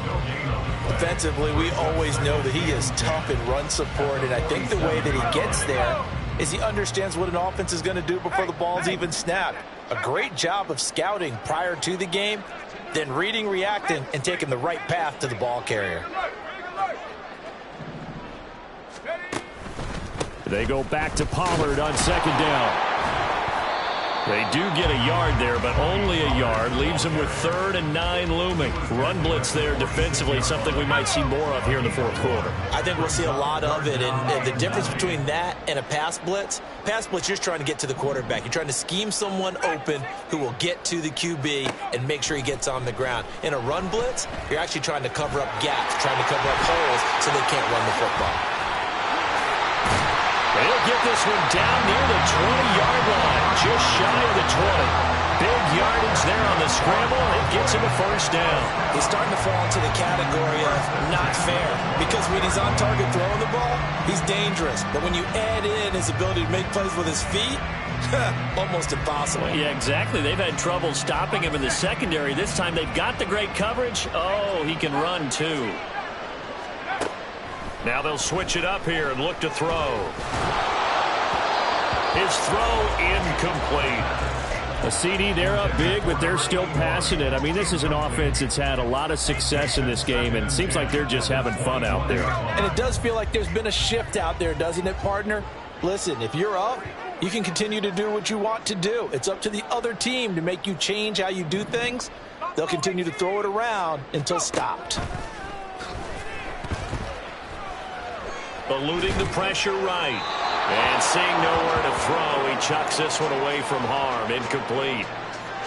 C: Offensively, we always know that he is tough in run support, and I think the way that he gets there is he understands what an offense is going to do before the ball's even snapped. A great job of scouting prior to the game, then reading, reacting, and taking the right path to the ball carrier.
B: They go back to Pollard on 2nd down.
A: They do get a yard there, but only a yard. Leaves them with 3rd and 9 looming. Run blitz there defensively, something we might see more of here in the 4th quarter.
C: I think we'll see a lot of it, and the difference between that and a pass blitz, you're trying to get to the quarterback. You're trying to scheme someone open who will get to the QB and make sure he gets on the ground. In a run blitz, you're actually trying to cover up gaps, trying to cover up holes so they can't run the football.
A: They'll get this one down near the 20-yard line, just shy of the 20. Big yardage there on the scramble, and it gets him a 1st down.
C: He's starting to fall into the category of not fair, because when he's on target throwing the ball, he's dangerous. But when you add in his ability to make plays with his feet, almost impossible.
A: Yeah, exactly. They've had trouble stopping him in the secondary. This time they've got the great coverage. Oh, he can run too. Now they'll switch it up here and look to throw. His throw incomplete.
B: A CD, they're up big, but they're still passing it. I mean, this is an offense that's had a lot of success in this game, and it seems like they're just having fun out there.
C: And it does feel like there's been a shift out there, doesn't it, partner? Listen, if you're up, you can continue to do what you want to do. It's up to the other team to make you change how you do things. They'll continue to throw it around until stopped.
A: Eluding the pressure right. And seeing nowhere to throw, he chucks this one away from harm. Incomplete.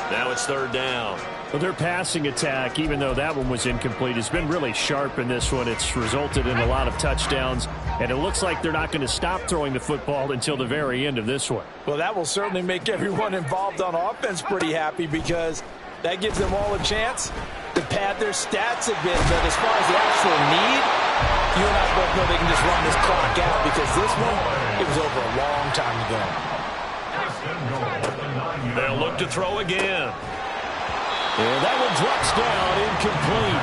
A: Now it's 3rd down.
B: Well, their passing attack, even though that one was incomplete, has been really sharp in this one. It's resulted in a lot of touchdowns, and it looks like they're not going to stop throwing the football until the very end of this one.
C: Well, that will certainly make everyone involved on offense pretty happy, because that gives them all a chance to pad their stats a bit. But as far as the actual need, you and I both know they can just run this clock out, because this one, it was over a long time ago.
A: They'll look to throw again.
B: And that one drops down, incomplete.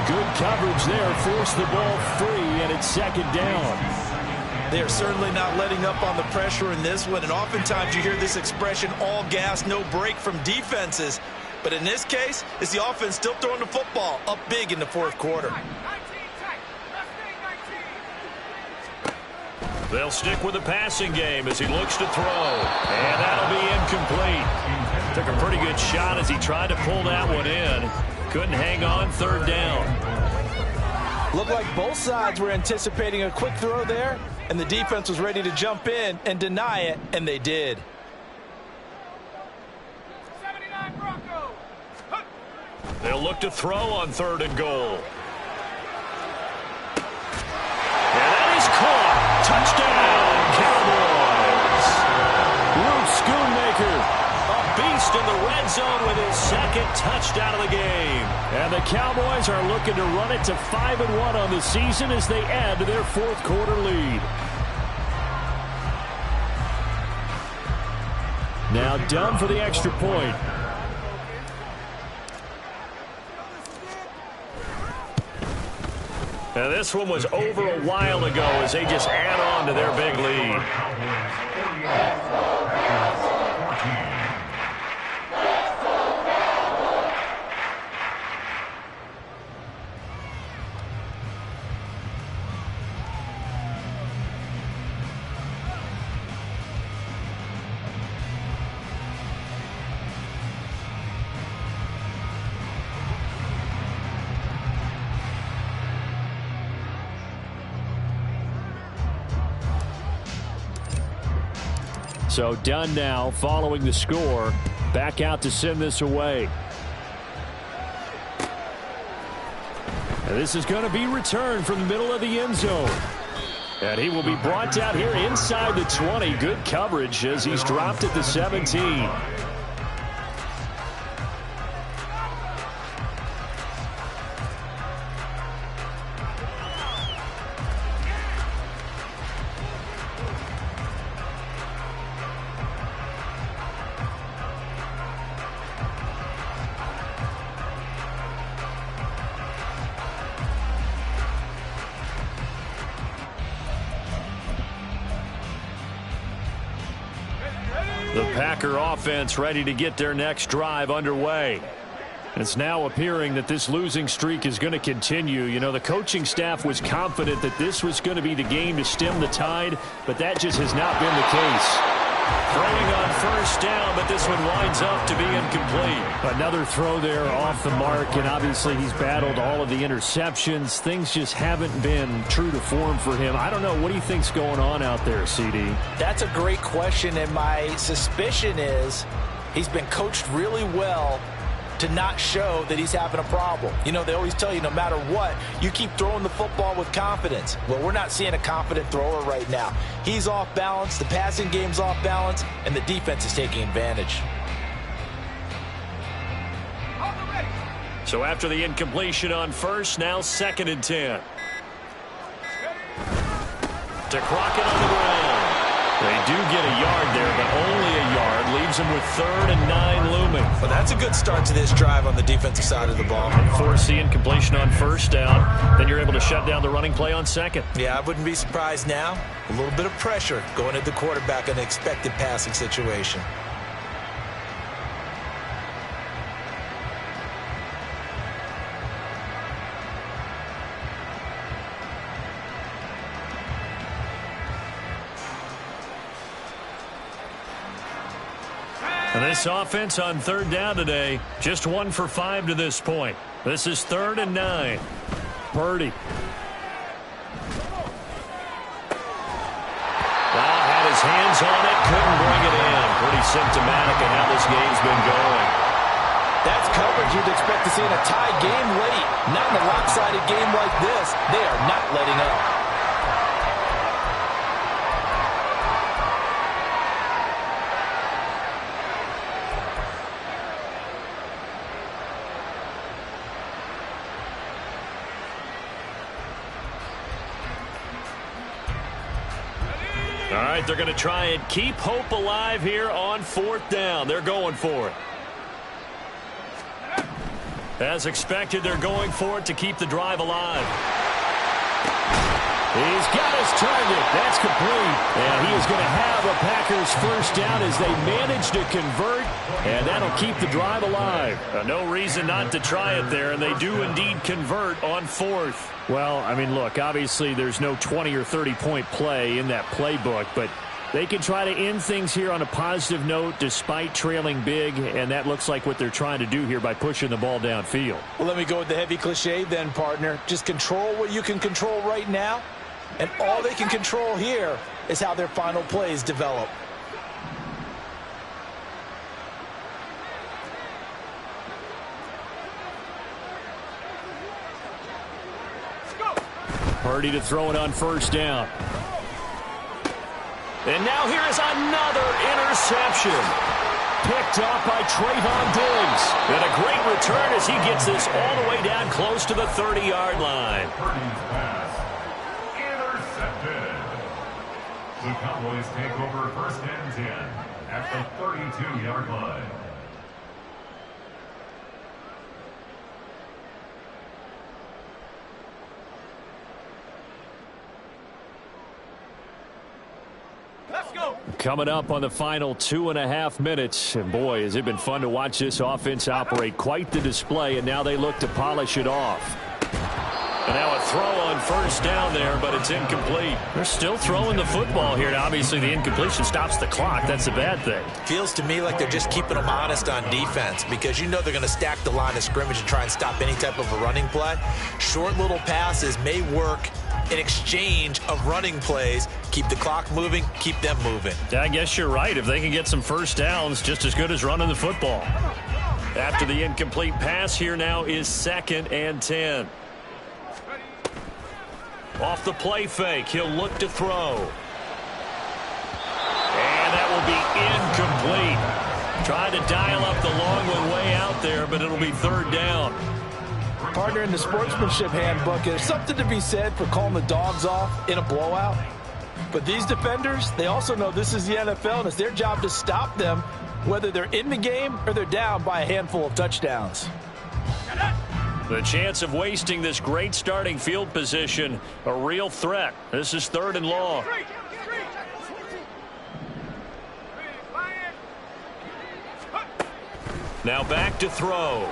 B: Good coverage there, forced the ball free, and it's 2nd down.
D: They are certainly not letting up on the pressure in this one, and oftentimes you hear this expression, all gas, no break from defenses. But in this case, it's the offense still throwing the football up big in the 4th quarter.
A: They'll stick with the passing game as he looks to throw. And that'll be incomplete. Took a pretty good shot as he tried to pull that one in. Couldn't hang on. 3rd down.
C: Looked like both sides were anticipating a quick throw there, and the defense was ready to jump in and deny it, and they did.
A: They'll look to throw on 3rd and goal. And that is caught. Touchdown, Cowboys.
B: Luke Schoonmaker,
A: a beast in the red zone with his 2nd touchdown of the game.
B: And the Cowboys are looking to run it to 5-1 on the season as they add to their 4th quarter lead. Now done for the extra point.
A: Now this one was over a while ago as they just add on to their big lead.
B: So done now following the score. Back out to send this away. And this is going to be returned from the middle of the end zone. And he will be brought down here inside the 20. Good coverage as he's dropped at the 17. The Packer offense ready to get their next drive underway. It's now appearing that this losing streak is going to continue. You know, the coaching staff was confident that this was going to be the game to stem the tide, but that just has not been the case.
A: Throwing on first down, but this one winds up to be incomplete.
B: Another throw there off the mark, and obviously he's battled all of the interceptions. Things just haven't been true to form for him. I don't know. What do you think's going on out there, CD?
C: That's a great question, and my suspicion is he's been coached really well to not show that he's having a problem. You know, they always tell you no matter what, you keep throwing the football with confidence. Well, we're not seeing a confident thrower right now. He's off balance, the passing game's off balance, and the defense is taking advantage.
A: So after the incompletion on first, now 2nd and 10. To Crockett on the ground. They do get a yard there, but only a yard. Leaves them with 3rd and 9 looming.
C: Well, that's a good start to this drive on the defensive side of the ball.
A: Force the incompletion on first down. Then you're able to shut down the running play on 2nd.
C: Yeah, I wouldn't be surprised now. A little bit of pressure going at the quarterback in an expected passing situation.
A: And this offense on 3rd down today, just 1 for 5 to this point. This is 3rd and 9.
B: Purdy.
A: Well, had his hands on it, couldn't bring it in. Pretty symptomatic of how this game's been going.
C: That's coverage you'd expect to see in a tie game late. Not in a lopsided game like this. They are not letting up.
A: All right, they're going to try and keep hope alive here on 4th down. They're going for it. As expected, they're going for it to keep the drive alive.
B: He's got his target. That's complete. And he is going to have a Packers first down as they manage to convert, and that'll keep the drive alive.
A: No reason not to try it there, and they do indeed convert on 4th.
B: Well, I mean, look, obviously there's no 20 or 30-point play in that playbook, but they can try to end things here on a positive note despite trailing big, and that looks like what they're trying to do here by pushing the ball downfield.
C: Well, let me go with the heavy cliche then, partner. Just control what you can control right now, and all they can control here is how their final plays develop.
B: Purdy to throw it on first down.
A: And now here is another interception.
B: Picked off by Trayvon Diggs.
A: And a great return as he gets this all the way down close to the 30-yard line.
E: Purdy's pass intercepted. The Cowboys take over 1st and 10 at the 32-yard line.
B: Coming up on the final 2.5 minutes. And boy, has it been fun to watch this offense operate. Quite the display, and now they look to polish it off.
A: And now a throw on first down there, but it's incomplete. They're still throwing the football here. Now, obviously, the incompletion stops the clock. That's a bad thing.
C: Feels to me like they're just keeping them honest on defense because you know they're going to stack the line of scrimmage and try and stop any type of a running play. Short little passes may work
D: an exchange of running plays. Keep the clock moving, keep them moving.
A: I guess you're right. If they can get some first downs, just as good as running the football. After the incomplete pass, here now is 2nd and 10. Off the play fake, he'll look to throw. And that will be incomplete. Trying to dial up the long one way out there, but it'll be 3rd down.
C: Partner, in the sportsmanship handbook, there's something to be said for calling the dogs off in a blowout. But these defenders, they also know this is the NFL, and it's their job to stop them, whether they're in the game or they're down by a handful of touchdowns.
A: The chance of wasting this great starting field position, a real threat. This is 3rd and long. Now back to throw.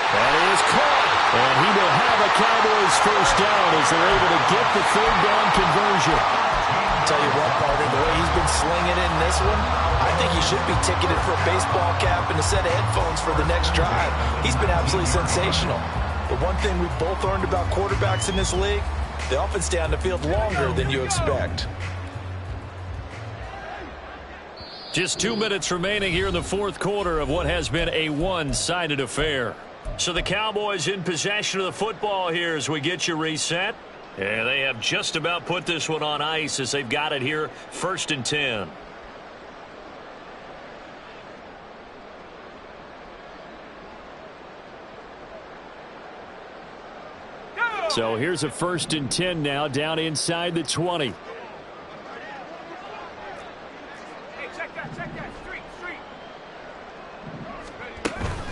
A: That is caught. And he will have a Cowboys first down as they're able to get the 3rd down conversion.
C: I'll tell you what, partner, the way he's been slinging in this one, I think he should be ticketed for a baseball cap and a set of headphones for the next drive. He's been absolutely sensational. But one thing we've both learned about quarterbacks in this league, they often stay on the field longer than you expect.
A: Just 2 minutes remaining here in the 4th quarter of what has been a one-sided affair. So the Cowboys in possession of the football here as we get you reset. And they have just about put this one on ice as they've got it here, 1st and 10.
B: So here's a 1st and 10 now, down inside the 20.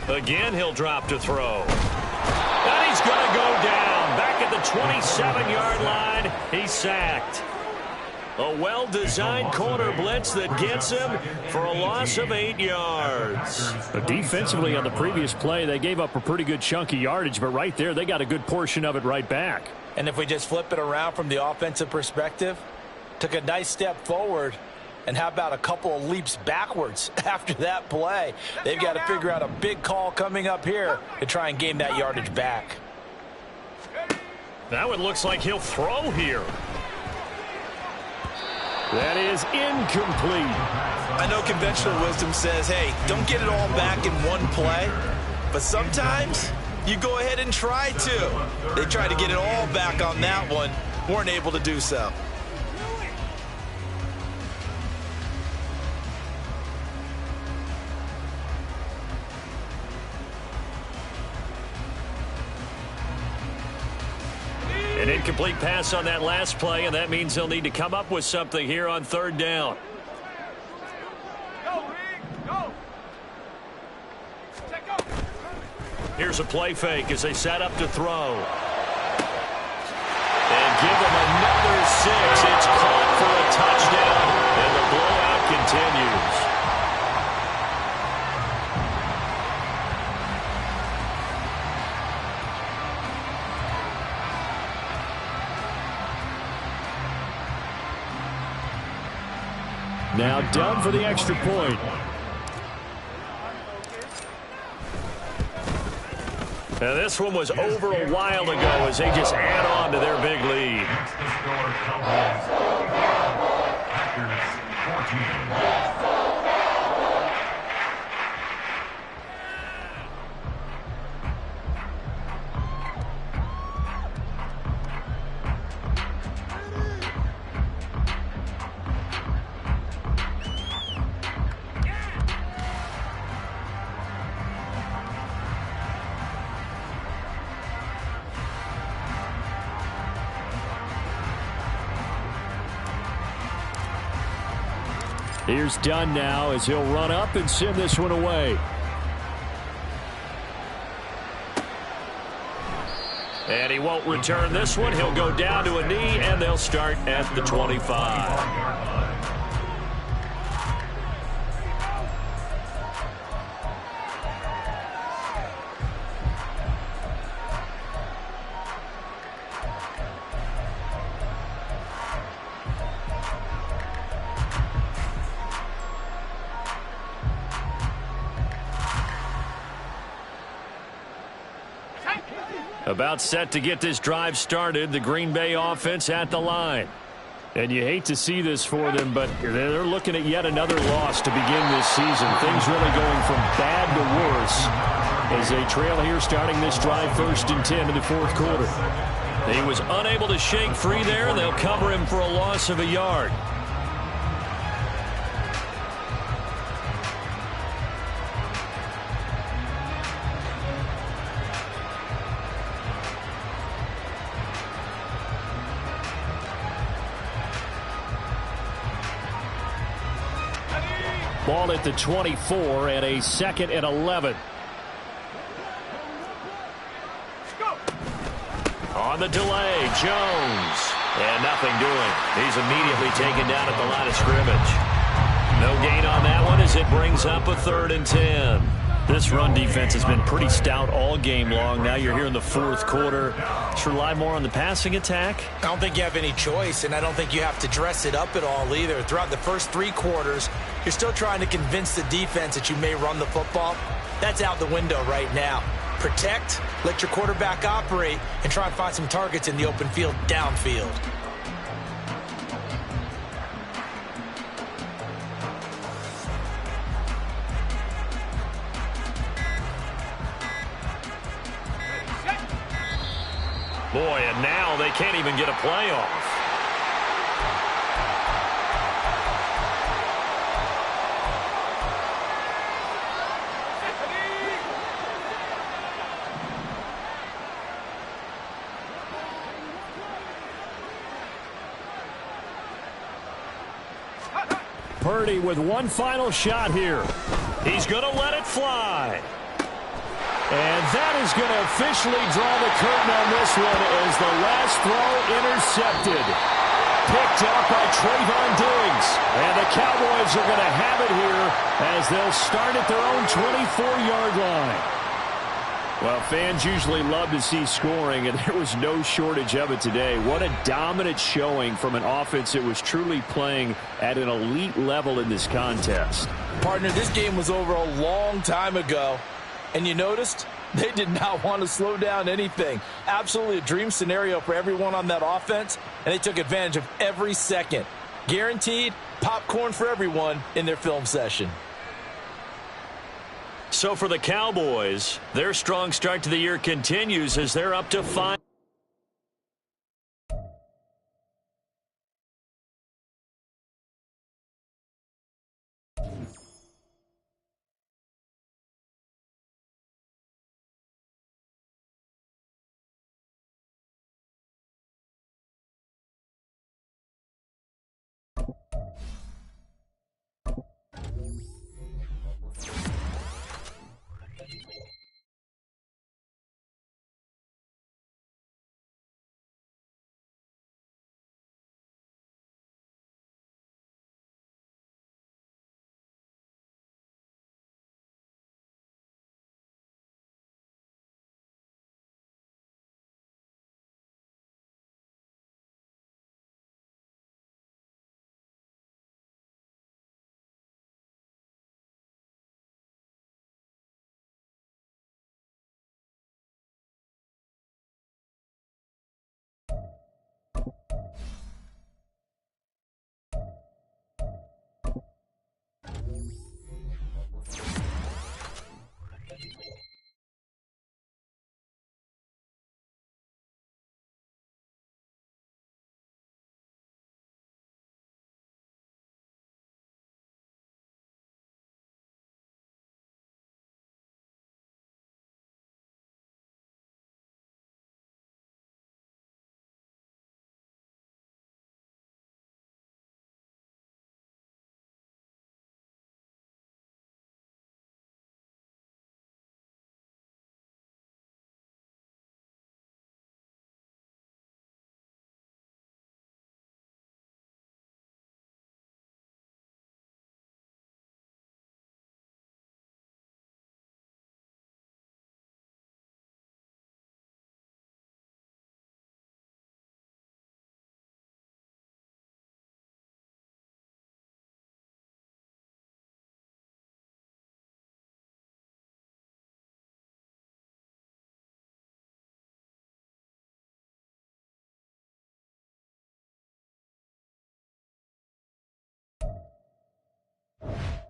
A: Again, he'll drop to throw. And he's going to go down. Back at the 27-yard line, he's sacked. A well-designed corner blitz that gets him for a loss of 8 yards.
B: Defensively on the previous play, they gave up a pretty good chunk of yardage, but right there, they got a good portion of it right back.
C: And if we just flip it around from the offensive perspective, took a nice step forward. And how about a couple of leaps backwards after that play? They've got to figure out a big call coming up here to try and gain that yardage back.
A: That one looks like he'll throw here.
B: That is incomplete.
D: I know conventional wisdom says, hey, don't get it all back in one play. But sometimes you go ahead and try to. They tried to get it all back on that one. Weren't able to do so.
A: An incomplete pass on that last play, and that means they'll need to come up with something here on 3rd down. Here's a play fake as they set up to throw. And give them another 6. It's caught for a touchdown, and the blowout continues.
B: Now done for the extra point.
A: Now this one was over a while ago as they just add on to their big lead.
B: Here's Dunn now as he'll run up and send this one away.
A: And he won't return this one. He'll go down to a knee, and they'll start at the 25. About set to get this drive started. The Green Bay offense at the line.
B: And you hate to see this for them, but they're looking at yet another loss to begin this season. Things really going from bad to worse as they trail here starting this drive 1st and 10 in the 4th quarter.
A: He was unable to shake free there. They'll cover him for a loss of a yard.
B: Ball at the 24 and a 2nd and 11.
A: On the delay, Jones. And nothing doing. He's immediately taken down at the line of scrimmage. No gain on that one as it brings up a 3rd and 10.
B: This run defense has been pretty stout all game long. Now you're here in the 4th quarter. Just rely more on the passing attack?
C: I don't think you have any choice, and I don't think you have to dress it up at all either. Throughout the first 3 quarters, you're still trying to convince the defense that you may run the football. That's out the window right now. Protect, let your quarterback operate, and try and find some targets in the open field downfield.
A: Boy, and now they can't even get a play off.
B: Purdy with one final shot here.
A: He's going to let it fly.
B: And that is going to officially draw the curtain on this one as the last throw intercepted. Picked up by Trayvon Diggs. And the Cowboys are going to have it here as they'll start at their own 24-yard line. Well, fans usually love to see scoring, and there was no shortage of it today. What a dominant showing from an offense that was truly playing at an elite level in this contest.
C: Partner, this game was over a long time ago. And you noticed they did not want to slow down anything. Absolutely a dream scenario for everyone on that offense, and they took advantage of every second. Guaranteed popcorn for everyone in their film session.
A: So for the Cowboys, their strong start to the year continues as they're up to 5.
E: 10.